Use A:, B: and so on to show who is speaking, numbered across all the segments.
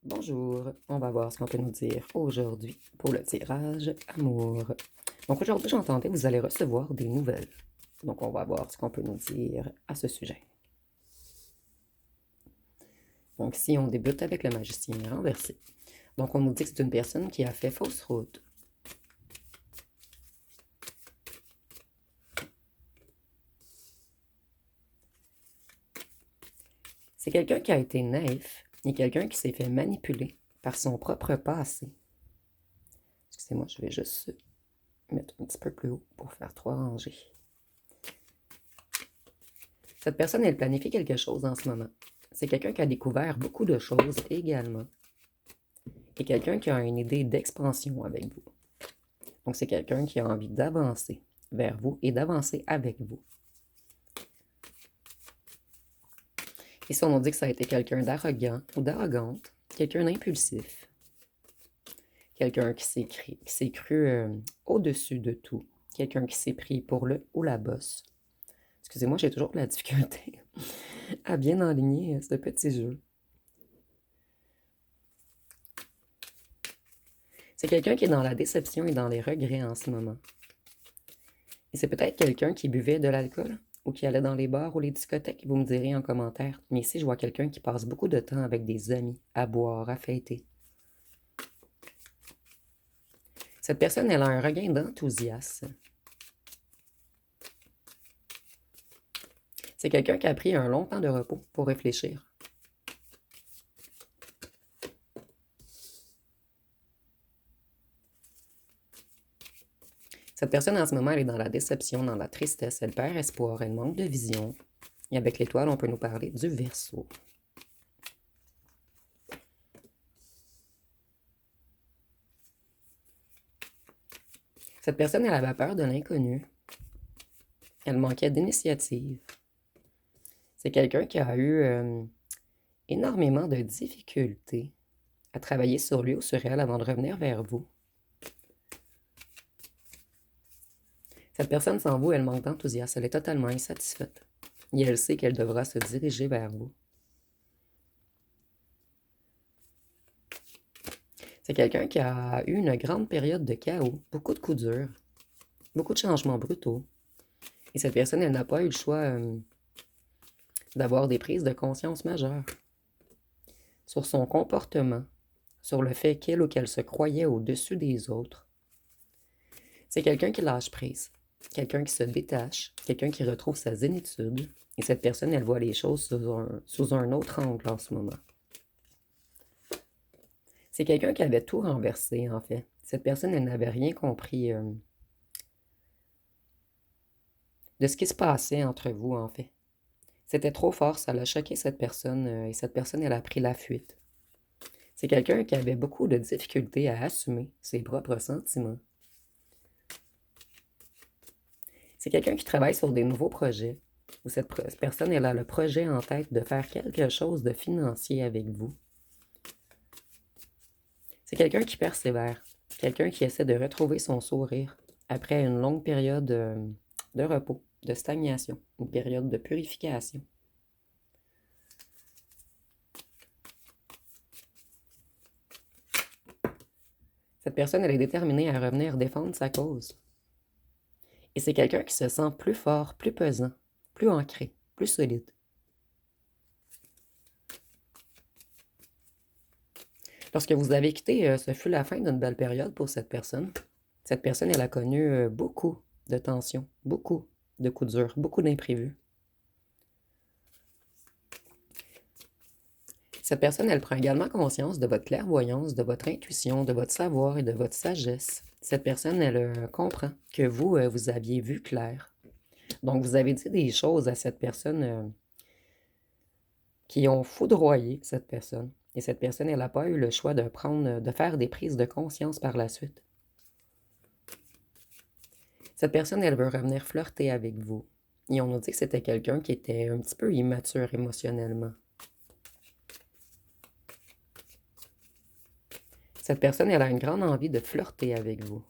A: Bonjour, on va voir ce qu'on peut nous dire aujourd'hui pour le tirage amour. Donc aujourd'hui, j'entendais, vous allez recevoir des nouvelles. Donc on va voir ce qu'on peut nous dire à ce sujet. Donc si on débute avec le magicien renversé. Donc on nous dit que c'est une personne qui a fait fausse route. C'est quelqu'un qui a été naïf et quelqu'un qui s'est fait manipuler par son propre passé. Excusez-moi, je vais juste mettre un petit peu plus haut pour faire 3 rangées. Cette personne, elle planifie quelque chose en ce moment. C'est quelqu'un qui a découvert beaucoup de choses également. Et quelqu'un qui a une idée d'expansion avec vous. Donc, c'est quelqu'un qui a envie d'avancer vers vous et d'avancer avec vous. Ici, on nous dit que ça a été quelqu'un d'arrogant ou d'arrogante, quelqu'un d'impulsif, quelqu'un qui s'est cru au-dessus de tout, quelqu'un qui s'est pris pour le ou la bosse. Excusez-moi, j'ai toujours de la difficulté à bien enligner ce petit jeu. C'est quelqu'un qui est dans la déception et dans les regrets en ce moment. Et c'est peut-être quelqu'un qui buvait de l'alcool ou qui allait dans les bars ou les discothèques, vous me direz en commentaire. Mais ici, je vois quelqu'un qui passe beaucoup de temps avec des amis, à boire, à fêter. Cette personne, elle a un regain d'enthousiasme. C'est quelqu'un qui a pris un long temps de repos pour réfléchir. Cette personne, en ce moment, elle est dans la déception, dans la tristesse, elle perd espoir, elle manque de vision. Et avec l'étoile, on peut nous parler du Verseau. Cette personne, elle avait peur de l'inconnu. Elle manquait d'initiative. C'est quelqu'un qui a eu énormément de difficultés à travailler sur lui ou sur elle avant de revenir vers vous. Cette personne sans vous, elle manque d'enthousiasme, elle est totalement insatisfaite. Et elle sait qu'elle devra se diriger vers vous. C'est quelqu'un qui a eu une grande période de chaos, beaucoup de coups durs, beaucoup de changements brutaux. Et cette personne, elle n'a pas eu le choix d'avoir des prises de conscience majeures sur son comportement, sur le fait qu'elle ou qu'elle se croyait au-dessus des autres. C'est quelqu'un qui lâche prise, quelqu'un qui se détache, quelqu'un qui retrouve sa zénitude. Et cette personne, elle voit les choses sous un autre angle en ce moment. C'est quelqu'un qui avait tout renversé, en fait. Cette personne, elle n'avait rien compris de ce qui se passait entre vous, en fait. C'était trop fort, ça l'a choqué cette personne, et cette personne, elle a pris la fuite. C'est quelqu'un qui avait beaucoup de difficultés à assumer ses propres sentiments. C'est quelqu'un qui travaille sur des nouveaux projets, où cette personne, elle a le projet en tête de faire quelque chose de financier avec vous. C'est quelqu'un qui persévère, quelqu'un qui essaie de retrouver son sourire après une longue période de repos, de stagnation, une période de purification. Cette personne, elle est déterminée à revenir défendre sa cause. Et c'est quelqu'un qui se sent plus fort, plus pesant, plus ancré, plus solide. Lorsque vous avez quitté, ce fut la fin d'une belle période pour cette personne. Cette personne, elle a connu beaucoup de tensions, beaucoup de coups durs, beaucoup d'imprévus. Cette personne, elle prend également conscience de votre clairvoyance, de votre intuition, de votre savoir et de votre sagesse. Cette personne, elle comprend que vous, vous aviez vu clair. Donc, vous avez dit des choses à cette personne qui ont foudroyé cette personne. Et cette personne, elle n'a pas eu le choix de faire des prises de conscience par la suite. Cette personne, elle veut revenir flirter avec vous. Et on nous dit que c'était quelqu'un qui était un petit peu immature émotionnellement. Cette personne, elle a une grande envie de flirter avec vous.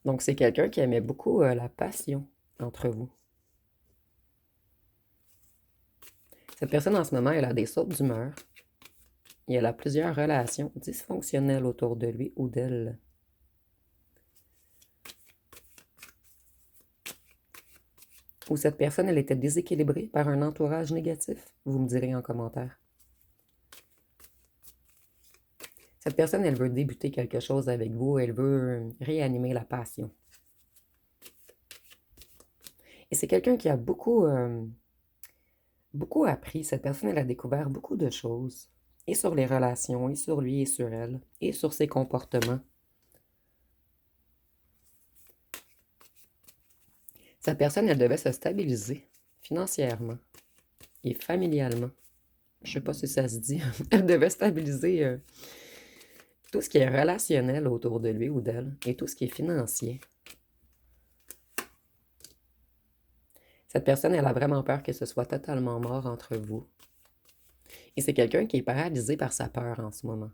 A: Donc, c'est quelqu'un qui aimait beaucoup la passion entre vous. Cette personne en ce moment, elle a des sautes d'humeur et elle a plusieurs relations dysfonctionnelles autour de lui ou d'elle. Ou cette personne, elle était déséquilibrée par un entourage négatif, vous me direz en commentaire. Cette personne, elle veut débuter quelque chose avec vous, elle veut réanimer la passion. Et c'est quelqu'un qui a beaucoup appris. Cette personne, elle a découvert beaucoup de choses. Et sur les relations, et sur lui, et sur elle, et sur ses comportements. Cette personne, elle devait se stabiliser financièrement et familialement. Je sais pas si ça se dit. Elle devait stabiliser tout ce qui est relationnel autour de lui ou d'elle et tout ce qui est financier. Cette personne, elle a vraiment peur que ce soit totalement mort entre vous. Et c'est quelqu'un qui est paralysé par sa peur en ce moment.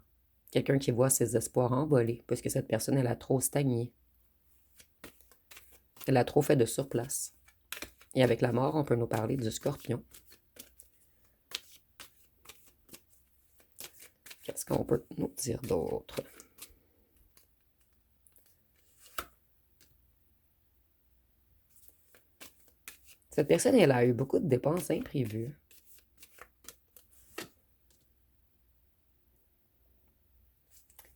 A: Quelqu'un qui voit ses espoirs envolés, puisque cette personne, elle a trop stagné. Elle a trop fait de surplace. Et avec la mort, on peut nous parler du scorpion. Qu'est-ce qu'on peut nous dire d'autre? Cette personne, elle a eu beaucoup de dépenses imprévues.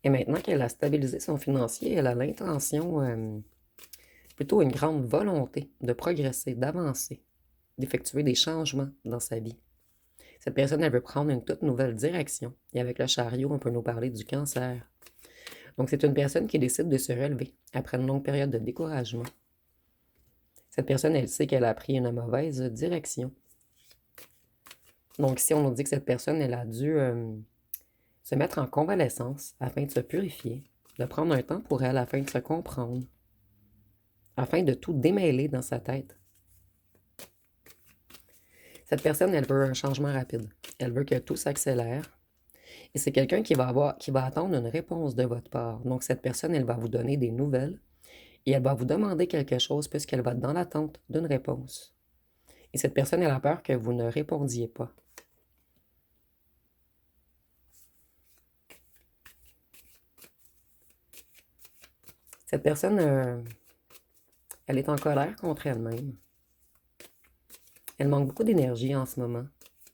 A: Et maintenant qu'elle a stabilisé son financier, elle a l'intention, plutôt une grande volonté de progresser, d'avancer, d'effectuer des changements dans sa vie. Cette personne, elle veut prendre une toute nouvelle direction. Et avec le chariot, on peut nous parler du cancer. Donc, c'est une personne qui décide de se relever après une longue période de découragement. Cette personne, elle sait qu'elle a pris une mauvaise direction. Donc, si on nous dit que cette personne, elle a dû se mettre en convalescence afin de se purifier, de prendre un temps pour elle afin de se comprendre, afin de tout démêler dans sa tête. Cette personne, elle veut un changement rapide. Elle veut que tout s'accélère. Et c'est quelqu'un qui va attendre une réponse de votre part. Donc, cette personne, elle va vous donner des nouvelles et elle va vous demander quelque chose puisqu'elle va être dans l'attente d'une réponse. Et cette personne, elle a peur que vous ne répondiez pas. Cette personne, elle est en colère contre elle-même. Elle manque beaucoup d'énergie en ce moment.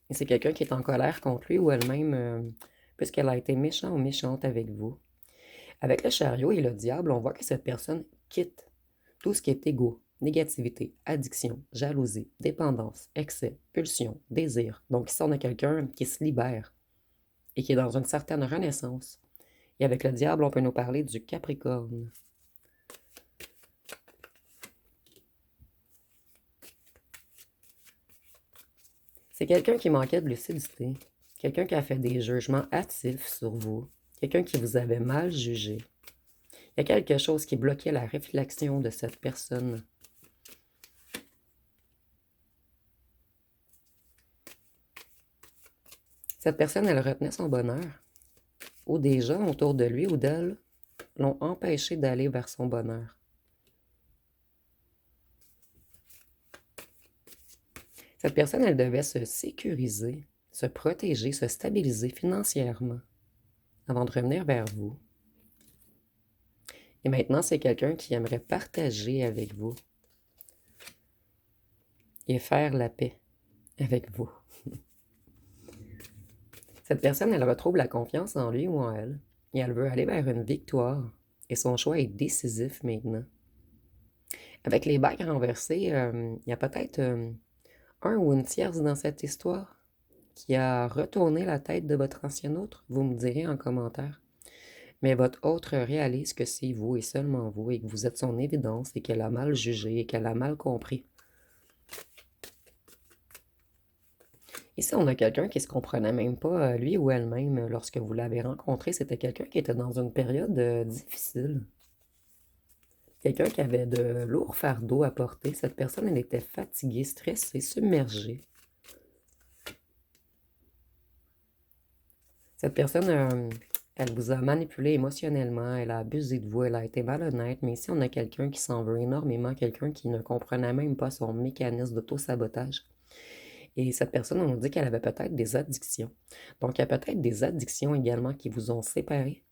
A: Et c'est quelqu'un qui est en colère contre lui ou elle-même, puisqu'elle a été méchant ou méchante avec vous. Avec le chariot et le diable, on voit que cette personne quitte tout ce qui est égo, négativité, addiction, jalousie, dépendance, excès, pulsion, désir. Donc ici, on a quelqu'un qui se libère et qui est dans une certaine renaissance. Et avec le diable, on peut nous parler du Capricorne. C'est quelqu'un qui manquait de lucidité, quelqu'un qui a fait des jugements hâtifs sur vous, quelqu'un qui vous avait mal jugé. Il y a quelque chose qui bloquait la réflexion de cette personne. Cette personne, elle retenait son bonheur, ou des gens autour de lui ou d'elle l'ont empêché d'aller vers son bonheur. Cette personne, elle devait se sécuriser, se protéger, se stabiliser financièrement avant de revenir vers vous. Et maintenant, c'est quelqu'un qui aimerait partager avec vous et faire la paix avec vous. Cette personne, elle retrouve la confiance en lui ou en elle et elle veut aller vers une victoire. Et son choix est décisif maintenant. Avec les bagues renversées, il y a peut-être un ou une tierce dans cette histoire qui a retourné la tête de votre ancien autre. Vous me direz en commentaire. Mais votre autre réalise que c'est vous et seulement vous et que vous êtes son évidence et qu'elle a mal jugé et qu'elle a mal compris. Ici, on a quelqu'un qui se comprenait même pas, lui ou elle-même, lorsque vous l'avez rencontré. C'était quelqu'un qui était dans une période difficile. Quelqu'un qui avait de lourds fardeaux à porter. Cette personne, elle était fatiguée, stressée, submergée. Cette personne, elle vous a manipulé émotionnellement, elle a abusé de vous, elle a été malhonnête. Mais ici, on a quelqu'un qui s'en veut énormément, quelqu'un qui ne comprenait même pas son mécanisme d'auto-sabotage. Et cette personne, on nous dit qu'elle avait peut-être des addictions. Donc, il y a peut-être des addictions également qui vous ont séparés.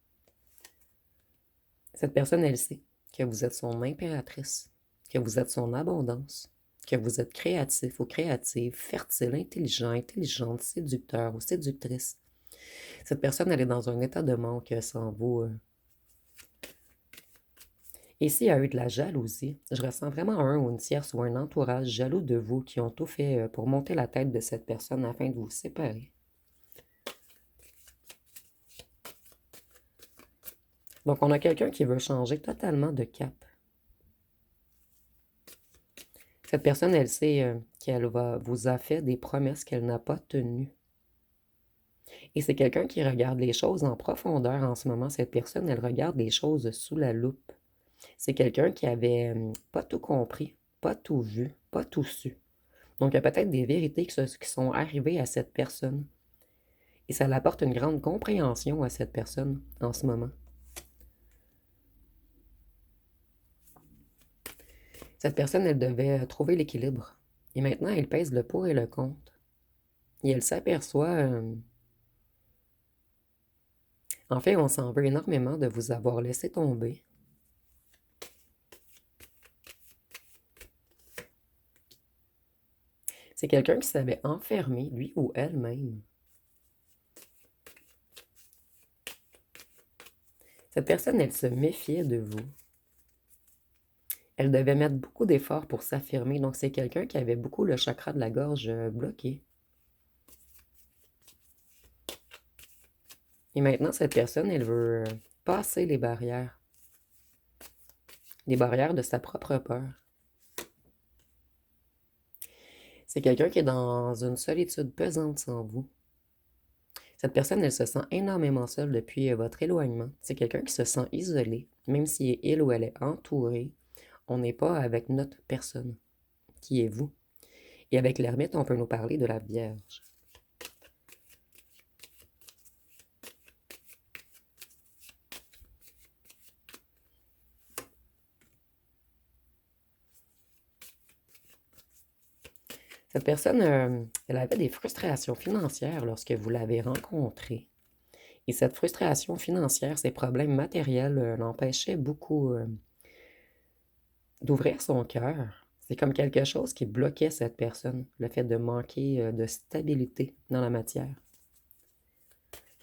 A: Cette personne, elle sait que vous êtes son impératrice, que vous êtes son abondance, que vous êtes créatif ou créative, fertile, intelligent, intelligente, séducteur ou séductrice. Cette personne, elle est dans un état de manque sans vous. Et s'il y a eu de la jalousie, je ressens vraiment un ou une tierce ou un entourage jaloux de vous qui ont tout fait pour monter la tête de cette personne afin de vous séparer. Donc, on a quelqu'un qui veut changer totalement de cap. Cette personne, elle sait qu'elle vous a fait des promesses qu'elle n'a pas tenues. Et c'est quelqu'un qui regarde les choses en profondeur en ce moment. Cette personne, elle regarde les choses sous la loupe. C'est quelqu'un qui avait pas tout compris, pas tout vu, pas tout su. Donc, il y a peut-être des vérités qui sont arrivées à cette personne. Et ça apporte une grande compréhension à cette personne en ce moment. Cette personne, elle devait trouver l'équilibre. Et maintenant, elle pèse le pour et le contre. Et elle s'aperçoit... En fait, on s'en veut énormément de vous avoir laissé tomber. C'est quelqu'un qui s'avait enfermé, lui ou elle-même. Cette personne, elle se méfiait de vous. Elle devait mettre beaucoup d'efforts pour s'affirmer. Donc, c'est quelqu'un qui avait beaucoup le chakra de la gorge bloqué. Et maintenant, cette personne, elle veut passer les barrières. Les barrières de sa propre peur. C'est quelqu'un qui est dans une solitude pesante sans vous. Cette personne, elle se sent énormément seule depuis votre éloignement. C'est quelqu'un qui se sent isolé, même si il ou elle est entouré. On n'est pas avec notre personne, qui est vous. Et avec l'ermite, on peut nous parler de la Vierge. Cette personne, elle avait des frustrations financières lorsque vous l'avez rencontrée. Et cette frustration financière, ces problèmes matériels l'empêchaient beaucoup d'ouvrir son cœur. C'est comme quelque chose qui bloquait cette personne, le fait de manquer de stabilité dans la matière.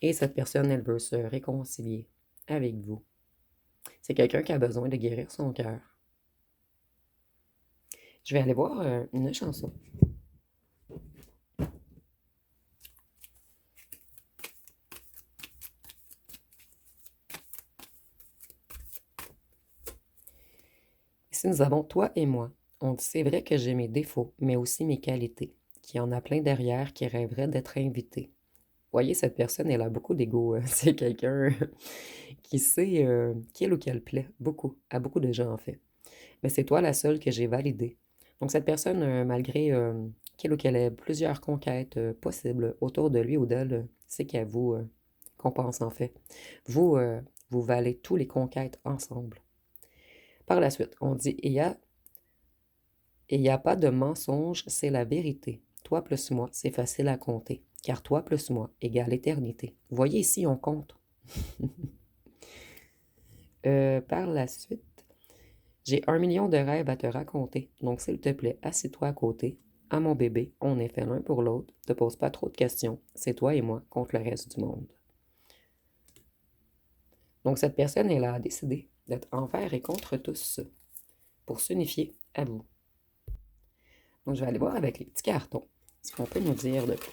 A: Et cette personne, elle veut se réconcilier avec vous. C'est quelqu'un qui a besoin de guérir son cœur. Je vais aller voir une chanson. Ici, nous avons toi et moi. On dit c'est vrai que j'ai mes défauts, mais aussi mes qualités. Qu'il y en a plein derrière qui rêveraient d'être invités. Voyez, cette personne, elle a beaucoup d'ego. C'est quelqu'un qui sait qu'il ou qu'elle plaît beaucoup, à beaucoup de gens en fait. Mais c'est toi la seule que j'ai validée. Donc cette personne, malgré qu'il ou qu'elle ait plusieurs conquêtes possibles autour de lui ou d'elle, c'est qu'à vous qu'on pense en fait. Vous, vous valez tous les conquêtes ensemble. Par la suite, on dit, il y a pas de mensonge, c'est la vérité. Toi plus moi, c'est facile à compter, car toi plus moi égale éternité. Vous voyez ici, on compte. Par la suite, j'ai 1 million de rêves à te raconter, donc s'il te plaît, assieds-toi à côté. À mon bébé, on est fait l'un pour l'autre. Ne te pose pas trop de questions. C'est toi et moi contre le reste du monde. Donc cette personne, elle a décidé d'être envers et contre tous pour s'unifier à vous. Donc je vais aller voir avec les petits cartons ce qu'on peut nous dire de plus.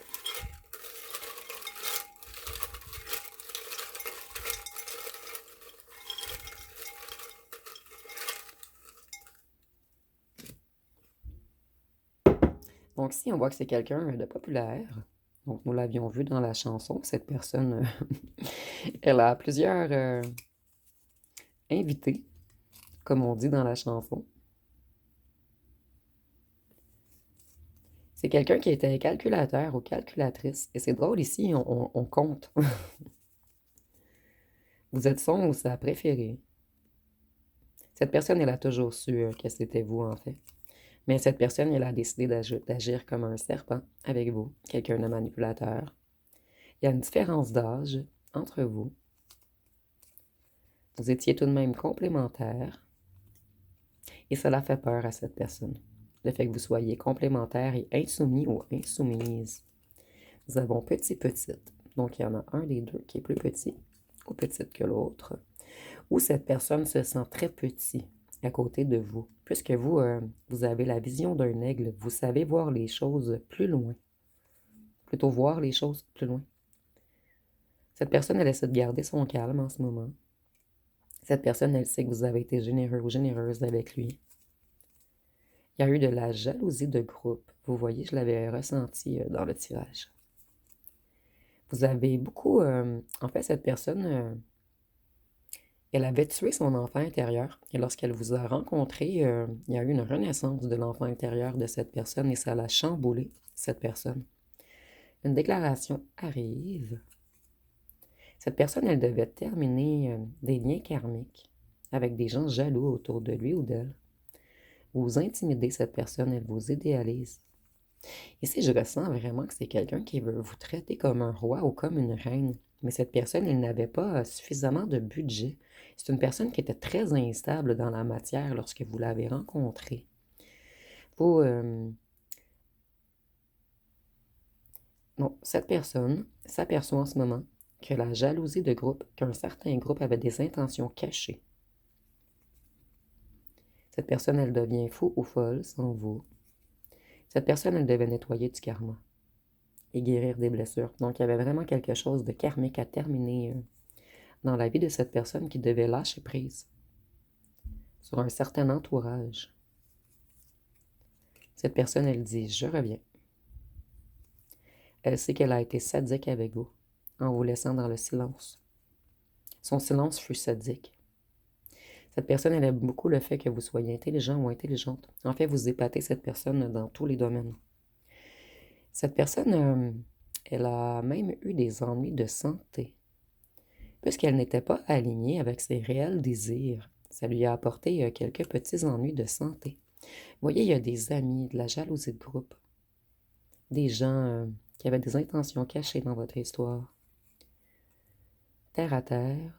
A: Donc ici, on voit que c'est quelqu'un de populaire. Donc nous l'avions vu dans la chanson. Cette personne, elle a plusieurs invités, comme on dit dans la chanson. C'est quelqu'un qui était calculateur ou calculatrice. Et c'est drôle ici, on compte. Vous êtes son ou sa préférée. Cette personne, elle a toujours su que c'était vous, en fait. Mais cette personne, elle a décidé d'agir comme un serpent avec vous, quelqu'un de manipulateur. Il y a une différence d'âge entre vous. Vous étiez tout de même complémentaires. Et cela fait peur à cette personne. Le fait que vous soyez complémentaires et insoumis ou insoumises. Nous avons petit, petite. Donc, il y en a un des deux qui est plus petit ou petite que l'autre. Ou cette personne se sent très petit à côté de vous. Puisque vous, vous avez la vision d'un aigle, vous savez voir les choses plus loin. Plutôt voir les choses plus loin. Cette personne, elle essaie de garder son calme en ce moment. Cette personne, elle sait que vous avez été généreux ou généreuse avec lui. Il y a eu de la jalousie de groupe. Vous voyez, je l'avais ressenti dans le tirage. Vous avez beaucoup... en fait, cette personne, elle avait tué son enfant intérieur. Et lorsqu'elle vous a rencontré, il y a eu une renaissance de l'enfant intérieur de cette personne et ça l'a chamboulé, cette personne. Une déclaration arrive. Cette personne, elle devait terminer des liens karmiques avec des gens jaloux autour de lui ou d'elle. Vous intimidez cette personne, elle vous idéalise. Ici, je ressens vraiment que c'est quelqu'un qui veut vous traiter comme un roi ou comme une reine. Mais cette personne, elle n'avait pas suffisamment de budget. C'est une personne qui était très instable dans la matière lorsque vous l'avez rencontrée. Vous, bon, cette personne s'aperçoit en ce moment que la jalousie de groupe, qu'un certain groupe avait des intentions cachées. Cette personne, elle devient fou ou folle sans vous. Cette personne, elle devait nettoyer du karma et guérir des blessures. Donc, il y avait vraiment quelque chose de karmique à terminer dans la vie de cette personne qui devait lâcher prise sur un certain entourage. Cette personne, elle dit « Je reviens ». Elle sait qu'elle a été sadique avec vous, en vous laissant dans le silence. Son silence fut sadique. Cette personne, elle aime beaucoup le fait que vous soyez intelligent ou intelligente. En fait, vous épatez cette personne dans tous les domaines. Cette personne, elle a même eu des ennuis de santé, puisqu'elle n'était pas alignée avec ses réels désirs. Ça lui a apporté quelques petits ennuis de santé. Vous voyez, il y a des amis, de la jalousie de groupe, des gens qui avaient des intentions cachées dans votre histoire. Terre à terre.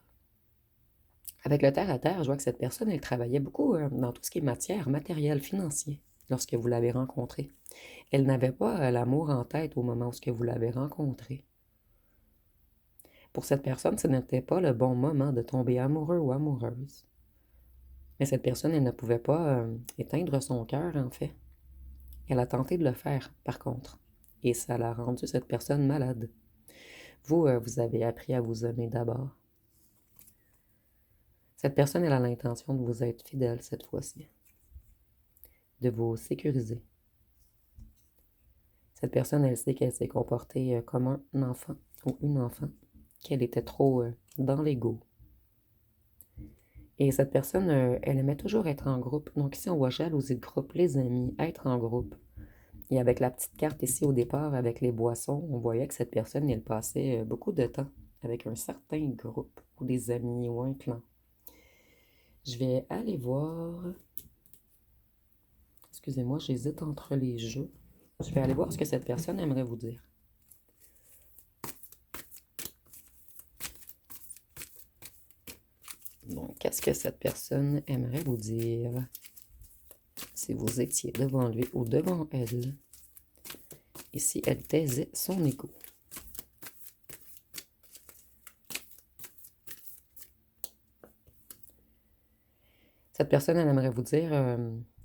A: Avec le terre à terre, je vois que cette personne, elle travaillait beaucoup dans tout ce qui est matière, matériel, financier, lorsque vous l'avez rencontrée. Elle n'avait pas l'amour en tête au moment où vous l'avez rencontrée. Pour cette personne, ce n'était pas le bon moment de tomber amoureux ou amoureuse. Mais cette personne, elle ne pouvait pas éteindre son cœur, en fait. Elle a tenté de le faire, par contre. Et ça l'a rendu cette personne malade. Vous, vous avez appris à vous aimer d'abord. Cette personne, elle a l'intention de vous être fidèle cette fois-ci. De vous sécuriser. Cette personne, elle sait qu'elle s'est comportée comme un enfant ou une enfant, qu'elle était trop dans l'ego. Et cette personne, elle aimait toujours être en groupe. Donc ici, on voit jalousie de groupe, les amis, être en groupe. Et avec la petite carte ici au départ, avec les boissons, on voyait que cette personne, elle passait beaucoup de temps avec un certain groupe, ou des amis, ou un clan. Je vais aller voir... Excusez-moi, j'hésite entre les jeux. Je vais aller voir ce que cette personne aimerait vous dire. Donc, qu'est-ce que cette personne aimerait vous dire si vous étiez devant lui ou devant elle et si elle taisait son ego? Cette personne, elle aimerait vous dire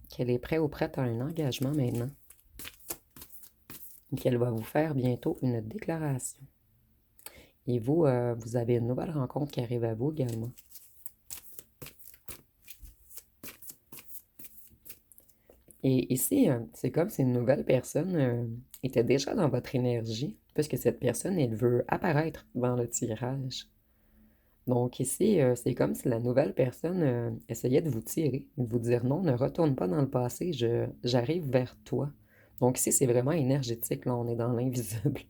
A: qu'elle est prête ou prête à un engagement maintenant et qu'elle va vous faire bientôt une déclaration. Et vous, vous avez une nouvelle rencontre qui arrive à vous également. Et ici, c'est comme si une nouvelle personne était déjà dans votre énergie, puisque cette personne, elle veut apparaître dans le tirage. Donc ici, c'est comme si la nouvelle personne essayait de vous tirer, de vous dire non, ne retourne pas dans le passé, j'arrive vers toi. Donc ici, c'est vraiment énergétique, là, on est dans l'invisible.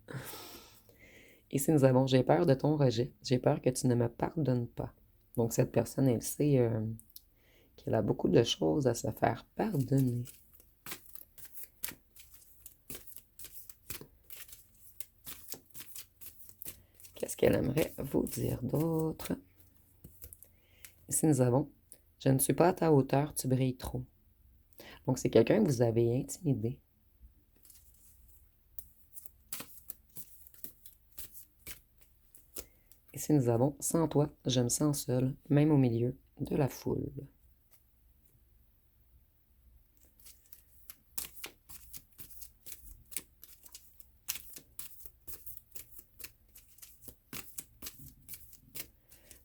A: Ici, nous avons j'ai peur de ton rejet, j'ai peur que tu ne me pardonnes pas. Donc cette personne, elle sait qu'elle a beaucoup de choses à se faire pardonner. qu'elle aimerait vous dire d'autre? Ici, nous avons « Je ne suis pas à ta hauteur, tu brilles trop ». Donc, c'est quelqu'un que vous avez intimidé. Ici, nous avons « Sans toi, je me sens seul, même au milieu de la foule ».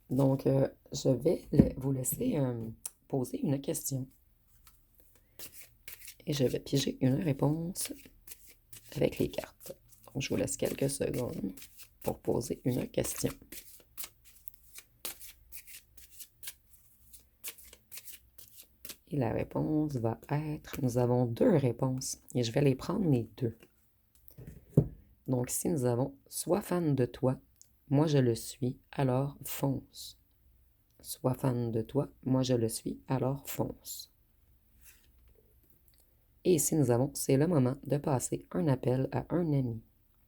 A: Donc, je vais vous laisser poser une question. Et je vais piger une réponse avec les cartes. Donc, je vous laisse quelques secondes pour poser une question. Et la réponse va être... Nous avons 2 réponses et je vais les prendre les 2. Donc, si nous avons « Sois fan de toi, moi je le suis, alors fonce ». Sois fan de toi, moi je le suis, alors fonce. Et ici, nous avons « C'est le moment de passer un appel à un ami ».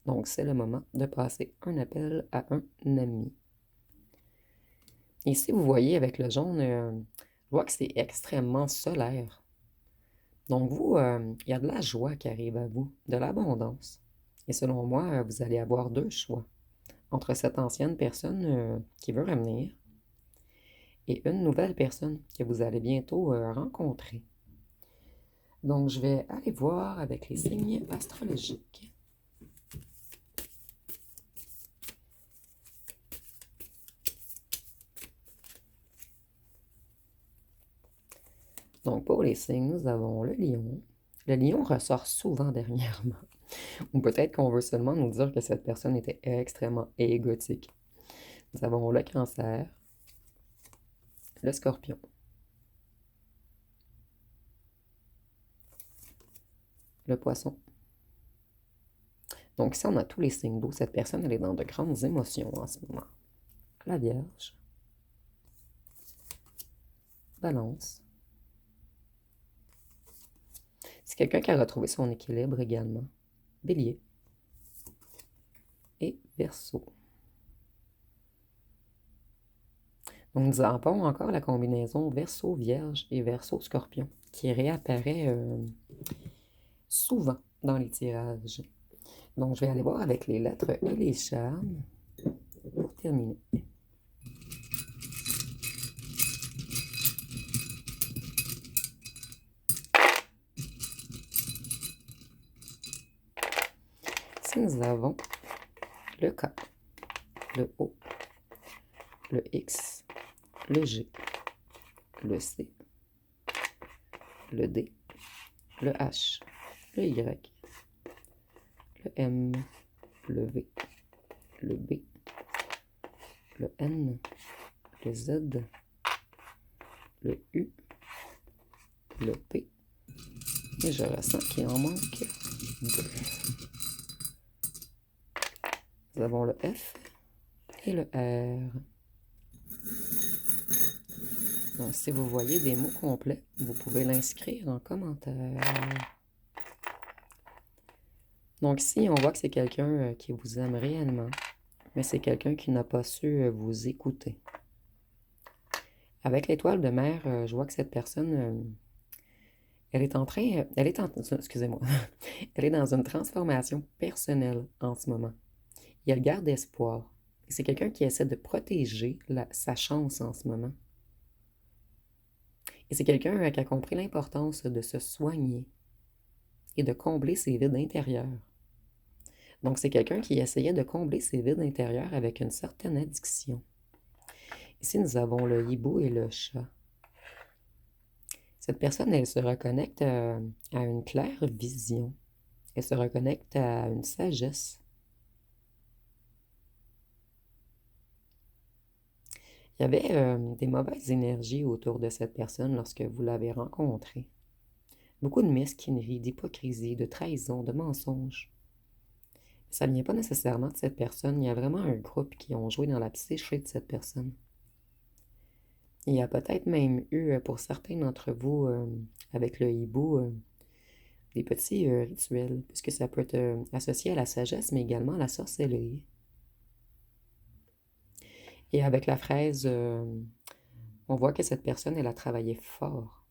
A: Donc, c'est le moment de passer un appel à un ami. Ici, vous voyez avec le jaune, je vois que c'est extrêmement solaire. Donc, vous, il y a de la joie qui arrive à vous, de l'abondance. Et selon moi, vous allez avoir 2 choix entre cette ancienne personne qui veut revenir et une nouvelle personne que vous allez bientôt rencontrer. Donc, je vais aller voir avec les signes astrologiques. Donc, pour les signes, nous avons le lion. Le lion ressort souvent dernièrement. Ou peut-être qu'on veut seulement nous dire que cette personne était extrêmement égotique. Nous avons le cancer, le scorpion, le poisson. Donc ici, on a tous les signes d'eau. Cette personne, elle est dans de grandes émotions en ce moment. La Vierge, Balance. C'est quelqu'un qui a retrouvé son équilibre également. Bélier et Verseau. Donc nous avons encore la combinaison Verseau, Vierge et Verseau, Scorpion qui réapparaît souvent dans les tirages. Donc je vais aller voir avec les lettres et les charmes pour terminer. Ici, nous avons le K, le O, le X, le G, le C, le D, le H, le Y, le M, le V, le B, le N, le Z, le U, le P, et je ressens qu'il en manque 2. Nous avons le F et le R. Donc, si vous voyez des mots complets, vous pouvez l'inscrire en commentaire. Donc, ici, on voit que c'est quelqu'un qui vous aime réellement, mais c'est quelqu'un qui n'a pas su vous écouter. Avec l'étoile de mer, je vois que cette personne, elle est en train, excusez-moi, elle est dans une transformation personnelle en ce moment. Et elle garde espoir. Et c'est quelqu'un qui essaie de protéger sa chance en ce moment. Et c'est quelqu'un qui a compris l'importance de se soigner et de combler ses vides intérieurs. Donc, c'est quelqu'un qui essayait de combler ses vides intérieurs avec une certaine addiction. Ici, nous avons le hibou et le chat. Cette personne, elle se reconnecte à une claire vision. Elle se reconnecte à une sagesse. Il y avait des mauvaises énergies autour de cette personne lorsque vous l'avez rencontrée. Beaucoup de mesquinerie, d'hypocrisie, de trahison, de mensonges. Ça ne vient pas nécessairement de cette personne. Il y a vraiment un groupe qui ont joué dans la psyché de cette personne. Il y a peut-être même eu, pour certains d'entre vous, avec le hibou, des petits rituels, puisque ça peut être associé à la sagesse, mais également à la sorcellerie. Et avec la fraise, on voit que cette personne, elle a travaillé fort,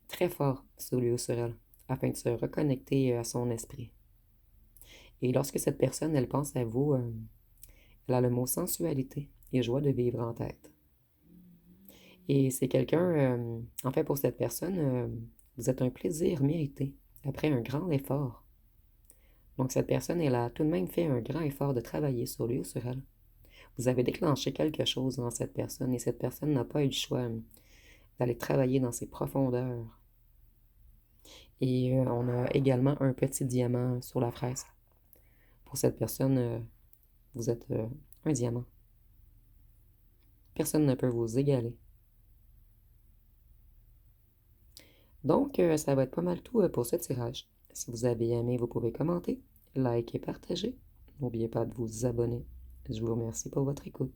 A: très fort sur lui ou sur elle, afin de se reconnecter à son esprit. Et lorsque cette personne, elle pense à vous, elle a le mot sensualité et joie de vivre en tête. Et c'est quelqu'un, en fait, pour cette personne, vous êtes un plaisir mérité après un grand effort. Donc cette personne, elle a tout de même fait un grand effort de travailler sur lui ou sur elle. Vous avez déclenché quelque chose dans cette personne et cette personne n'a pas eu le choix d'aller travailler dans ses profondeurs. Et on a également un petit diamant sur la fraise. Pour cette personne, vous êtes un diamant. Personne ne peut vous égaler. Donc, ça va être pas mal tout pour ce tirage. Si vous avez aimé, vous pouvez commenter, liker et partager. N'oubliez pas de vous abonner. Je vous remercie pour votre écoute.